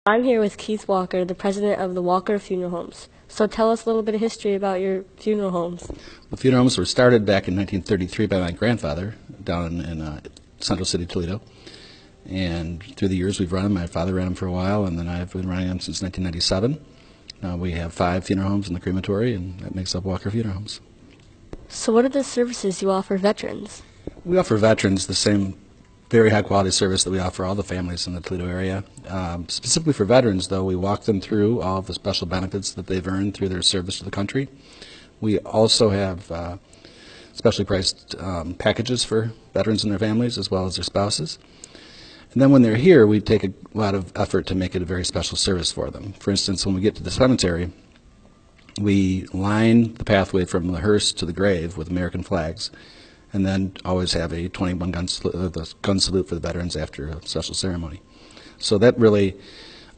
I'm here with Keith Walker, the president of the Walker Funeral Homes. So tell us a little bit of history about your funeral homes. The funeral homes were started back in 1933 by my grandfather down in Central City, Toledo. And through the years we've run them. My father ran them for a while, and then I've been running them since 1997. Now we have 5 funeral homes in the crematory, and that makes up Walker Funeral Homes. So what are the services you offer veterans? We offer veterans the same very high quality service that we offer all the families in the Toledo area. Specifically for veterans, though, we walk them through all of the special benefits that they've earned through their service to the country. We also have specially priced packages for veterans and their families, as well as their spouses. And then when they're here, we take a lot of effort to make it a very special service for them. For instance, when we get to the cemetery, we line the pathway from the hearse to the grave with American flags, and then always have a 21 gun salute for the veterans after a special ceremony. So that really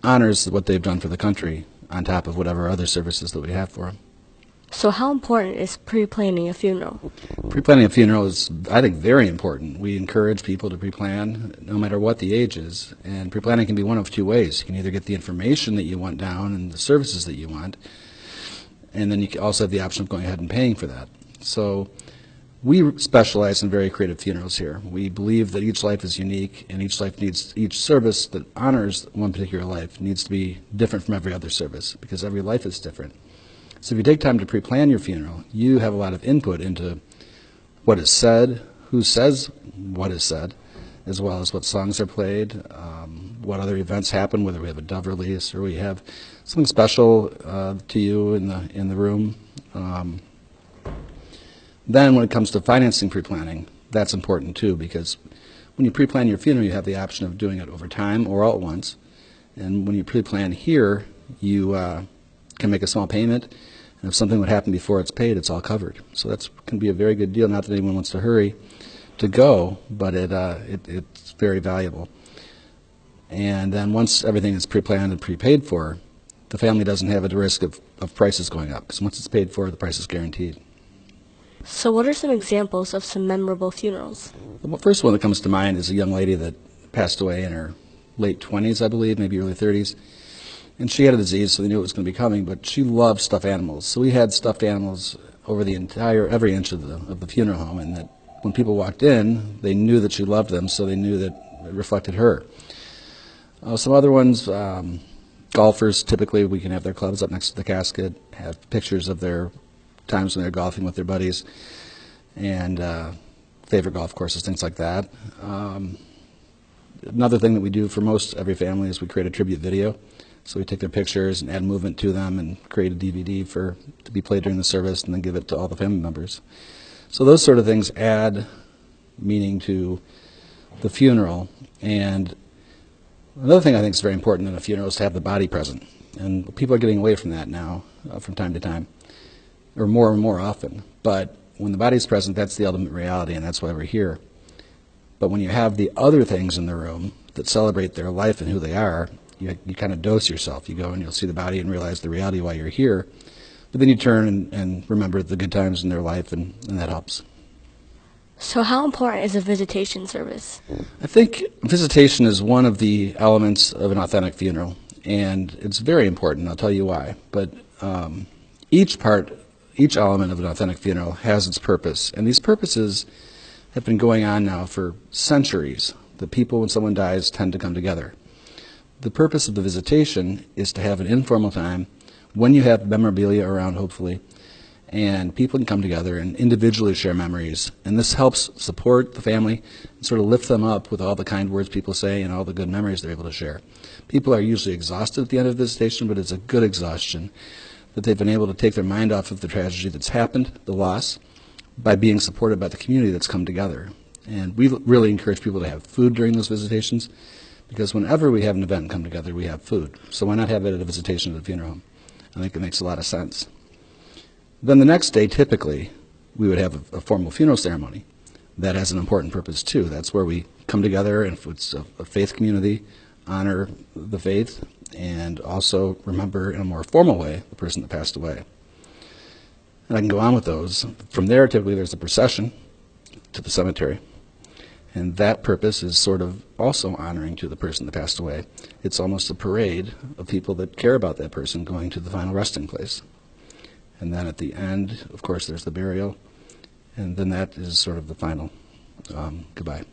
honors what they've done for the country on top of whatever other services that we have for them. So how important is pre-planning a funeral? Pre-planning a funeral is, I think, very important. We encourage people to pre-plan no matter what the age is, and pre-planning can be one of 2 ways. You can either get the information that you want down and the services that you want, and then you can also have the option of going ahead and paying for that. So we specialize in very creative funerals here. We believe that each life is unique, and each service that honors one particular life needs to be different from every other service, because every life is different. So if you take time to pre-plan your funeral, you have a lot of input into what is said, who says what is said, as well as what songs are played, what other events happen, whether we have a dove release or we have something special to you in the room. Then when it comes to financing pre-planning, that's important too, because when you pre-plan your funeral, you have the option of doing it over time or all at once. And when you pre-plan here, you can make a small payment, and if something would happen before it's paid, it's all covered. So that can be a very good deal. Not that anyone wants to hurry to go, but it's very valuable. And then once everything is pre-planned and prepaid for, the family doesn't have a risk of prices going up, because once it's paid for, the price is guaranteed. So what are some examples of some memorable funerals? The first one that comes to mind is a young lady that passed away in her late 20s, I believe, maybe early 30s. And she had a disease, so they knew it was going to be coming, but she loved stuffed animals. So we had stuffed animals over every inch of the funeral home, and that when people walked in, they knew that she loved them, so they knew that it reflected her. Some other ones, golfers, typically we can have their clubs up next to the casket, have pictures of their times when they're golfing with their buddies, and favorite golf courses, things like that. Another thing that we do for most every family is we create a tribute video. So we take their pictures and add movement to them and create a DVD to be played during the service, and then give it to all the family members. So those sort of things add meaning to the funeral. And another thing I think is very important in a funeral is to have the body present. And people are getting away from that now from time to time, or more and more often. But when the body's present, that's the ultimate reality, and that's why we're here. But when you have the other things in the room that celebrate their life and who they are, you kind of dose yourself. You go and you'll see the body and realize the reality why you're here. But then you turn and remember the good times in their life, and that helps. So how important is a visitation service? I think visitation is one of the elements of an authentic funeral, and it's very important. I'll tell you why. But each element of an authentic funeral has its purpose, and these purposes have been going on now for centuries. The people, when someone dies, tend to come together. The purpose of the visitation is to have an informal time when you have memorabilia around, hopefully, and people can come together and individually share memories. And this helps support the family and sort of lift them up with all the kind words people say and all the good memories they're able to share. People are usually exhausted at the end of visitation, but it's a good exhaustion that they've been able to take their mind off of the tragedy that's happened, the loss, by being supported by the community that's come together. And we really encourage people to have food during those visitations, because whenever we have an event come together, we have food. So why not have it at a visitation at a funeral home? I think it makes a lot of sense. Then the next day, typically, we would have a formal funeral ceremony. That has an important purpose, too. That's where we come together, and if it's a faith community, honor the faith, and also remember in a more formal way the person that passed away. And I can go on with those. From there, typically, there's a procession to the cemetery. And that purpose is sort of also honoring to the person that passed away. It's almost a parade of people that care about that person going to the final resting place. And then at the end, of course, there's the burial. And then that is sort of the final goodbye.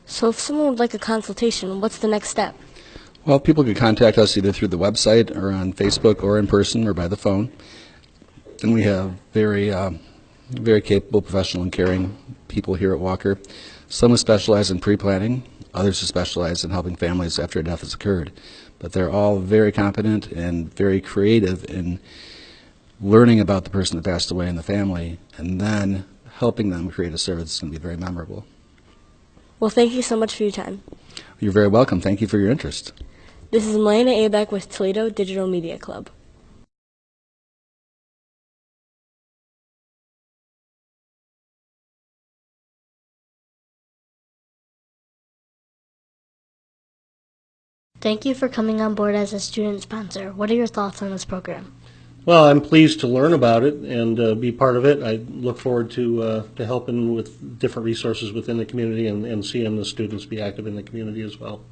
So if someone would like a consultation, what's the next step? Well, people could contact us either through the website or on Facebook or in person or by the phone. And we have very capable, professional, and caring people here at Walker. Some who specialize in pre-planning, others who specialize in helping families after a death has occurred. But they're all very competent and very creative in learning about the person that passed away and the family, and then helping them create a service that's going to be very memorable. Well, thank you so much for your time. You're very welcome. Thank you for your interest. This is Milena Abeck with Toledo Digital Media Club. Thank you for coming on board as a student sponsor. What are your thoughts on this program? Well, I'm pleased to learn about it and be part of it. I look forward to helping with different resources within the community and seeing the students be active in the community as well.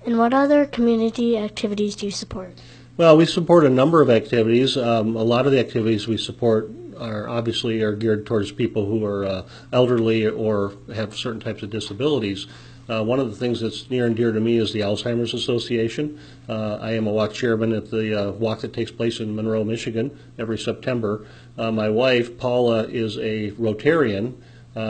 And what other community activities do you support? Well, we support a number of activities. A lot of the activities we support are geared towards people who are elderly or have certain types of disabilities. One of the things that's near and dear to me is the Alzheimer's Association. I am a walk chairman at the walk that takes place in Monroe, Michigan every September. My wife, Paula, is a Rotarian.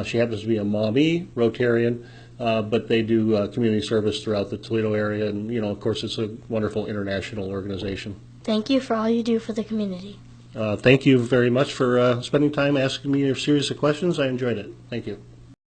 She happens to be a mommy Rotarian, but they do community service throughout the Toledo area, and of course, it's a wonderful international organization. Thank you for all you do for the community. Thank you very much for spending time asking me a series of questions. I enjoyed it. Thank you.